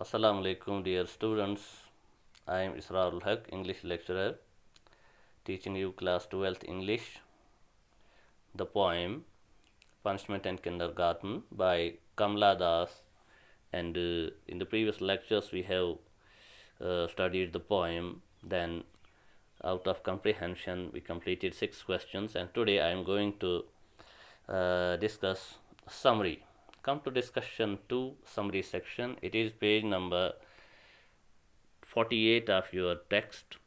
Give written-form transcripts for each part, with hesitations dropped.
Assalamu alaikum, dear students. I am Israrul Haq, English lecturer, teaching you class 12th English. The poem Punishment and Kindergarten by Kamla Das. And in the previous lectures, we have studied the poem. Then, out of comprehension, we completed 6 questions. And today, I am going to discuss summary. Come to discussion 2, summary section. It is page number 48 of your text.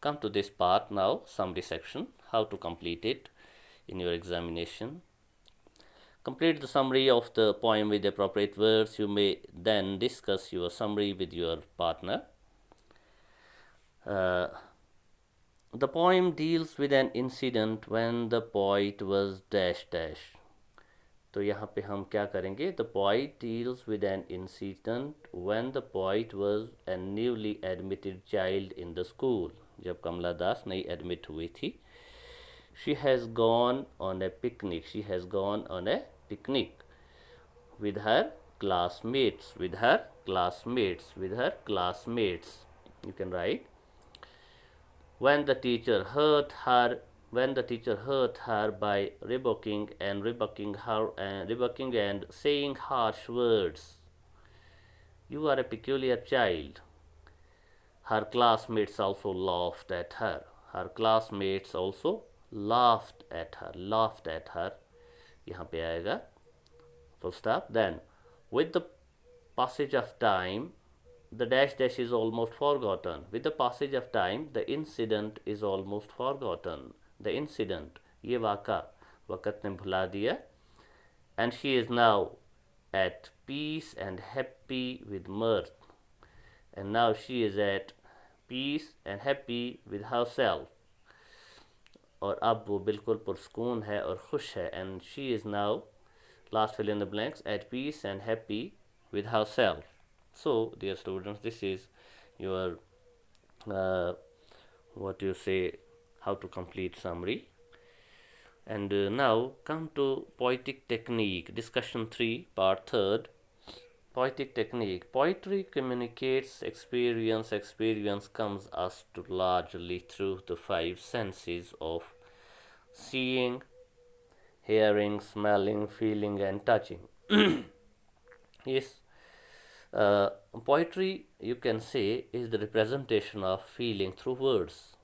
Come to this part now, summary section, how to complete it in your examination. Complete the summary of the poem with appropriate words. You may then discuss your summary with your partner. The poem deals with an incident when the poet was dash dash. तो यहाँ पे हम क्या करेंगे? The poet deals with an incident when the poet was a newly admitted child in the school. जब कमला दास नई admit हुई थी. She has gone on a picnic. She has gone on a picnic with her classmates. With her classmates. With her classmates. You can write. When the teacher hurt her by rebuking and saying harsh words. You are a peculiar child. Her classmates also laughed at her. Her classmates also laughed at her. यहाँ पे आएगा full stop. Then, with the passage of time, the dash dash is almost forgotten. With the passage of time, the incident is almost forgotten. The incident, ये वाक़ा वक़्त ने भुला दिया. And she is now at peace and happy with mirth. And now she is at peace and happy with herself. और अब वो बिल्कुल पुरस्कून है और खुश है. And she is now, last fill in the blanks, at peace and happy with herself. So, dear students, this is your how to complete summary. And now come to poetic technique, discussion 3, part 3rd. Poetic technique. Poetry communicates experience. Experience comes us to largely through the 5 senses of seeing, hearing, smelling, feeling, and touching. Yes. Poetry, you can say, is the representation of feeling through words,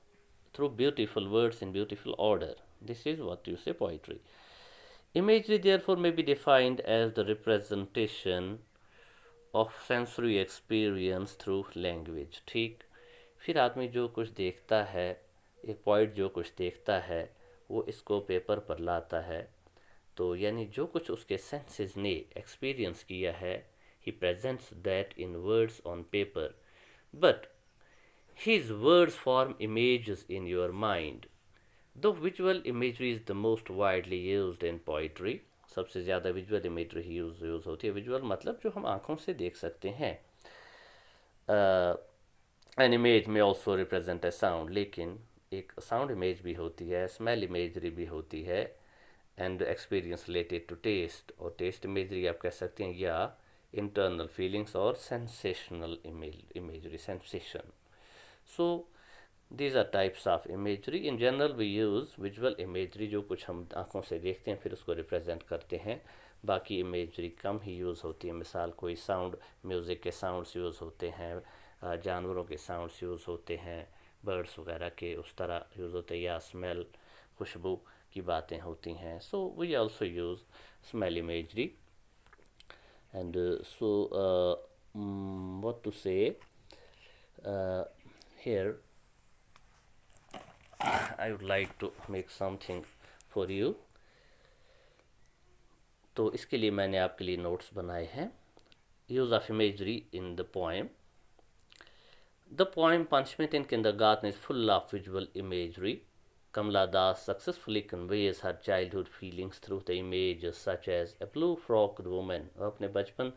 through beautiful words in beautiful order. This is what you say poetry. Imagery, therefore, may be defined as the representation of sensory experience through language. ठीक. फिर आदमी जो कुछ देखता है, एक poet जो कुछ देखता है, वो इसको पेपर पर लाता है. तो यानी जो कुछ उसके सेंसेस ने एक्सपीरियंस किया है, he presents that in words on paper, but his words form images in your mind. Though visual imagery is the most widely used in poetry, सबसे ज़्यादा विजुअल इमेजरी ही यूज़ होती है. विजुअल मतलब जो हम आँखों से देख सकते हैं. एन इमेज में ऑल्सो रिप्रेजेंट ए साउंड, लेकिन एक साउंड इमेज भी होती है, स्मेल इमेजरी भी होती है, and experience related to taste. और टेस्ट इमेजरी आप कह सकते हैं, या internal feelings or sensational imagery, sensation. So these are types of imagery. In general we use visual imagery, जो कुछ हम आँखों से देखते हैं फिर उसको रिप्रेजेंट करते हैं. बाकी इमेजरी कम ही यूज़ होती है. मिसाल कोई साउंड, म्यूज़िक के साउंड्स यूज़ होते हैं, जानवरों के साउंड्स यूज़ होते हैं, बर्ड्स वगैरह के उस तरह यूज़ होते हैं, या स्मेल, खुशबू की बातें होती हैं. So we also use smell imagery. And what to say here, I would like to make something for you. तो इसके लिए मैंने आपके लिए नोट्स बनाए हैं. Use of imagery in the poem. The poem Punishment in Kindergarten is full of visual imagery. Kamla Das successfully conveys her childhood feelings through the images such as a blue-frocked woman. वह अपने बचपन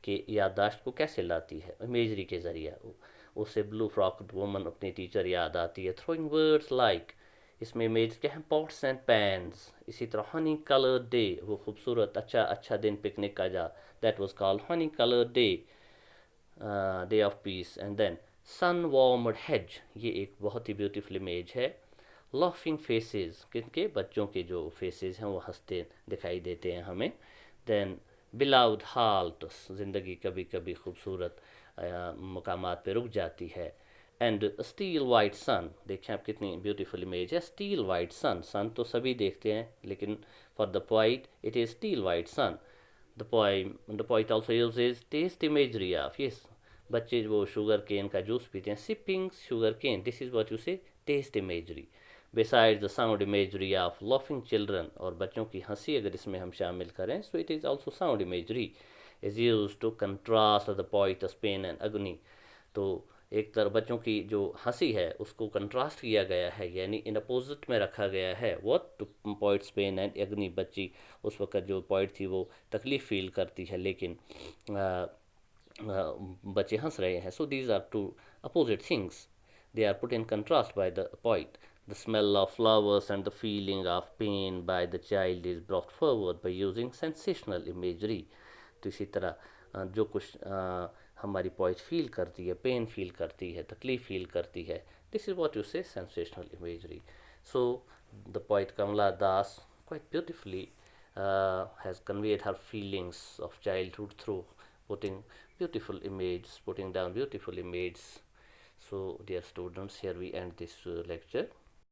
के याददाश्त को कैसे लाती है? Imagery के ज़रिए. उसे blue-frocked woman, अपनी टीचर याद आती है. Throwing words like इसमें इमेज क्या है, पॉट्स एंड पैन्स। इसी तरह हनी कलर्ड डे, वो खूबसूरत अच्छा अच्छा दिन पिकनिक का, जा that was called honey coloured day, day of peace. And then sun warmed haze, ये एक बहुत ही ब्यूटीफुल इमेज है। लाफिंग फेसेस, किनके, बच्चों के जो फेसेस हैं वो हंसते दिखाई देते हैं हमें। देन बिलाउड हाल्ट, ज़िंदगी कभी कभी खूबसूरत मकामात पे रुक जाती है। एंड स्टील वाइट सन, देखिए आप कितनी ब्यूटीफुल इमेज है, स्टील वाइट सन। सन तो सभी देखते हैं, लेकिन for the poet it is steel white sun. The poet also uses taste imagery of, yes, बच्चे वो शुगर केन का जूस पीते हैं, sipping sugar cane, this is what you say, taste imagery. Besides the sound imagery of laughing children, और बच्चों की हंसी अगर इसमें हम शामिल करें, so it is also sound imagery is used to contrast the poet's pain and agony. तो एक तरह बच्चों की जो हंसी है उसको कंट्रास्ट किया गया है, यानी इन अपोजिट में रखा गया है। What, two poets pen and एग्नी, बच्ची उस वक्त जो पोइट थी वो तकलीफ़ फील करती है, लेकिन बच्चे हंस रहे हैं। So these are two opposite things, they are put in contrast by the poet. The smell of flowers and the feeling of pain by the child is brought forward by using sensational imagery. तो इसी तरह जो कुछ हमारी poet feel करती है, pain feel करती है, तकलीफ फील करती है, this is what you say sensational imagery. So the poet Kamala Das quite beautifully has conveyed her feelings of childhood through putting beautiful images, putting down beautiful images. So dear students, here we end this lecture.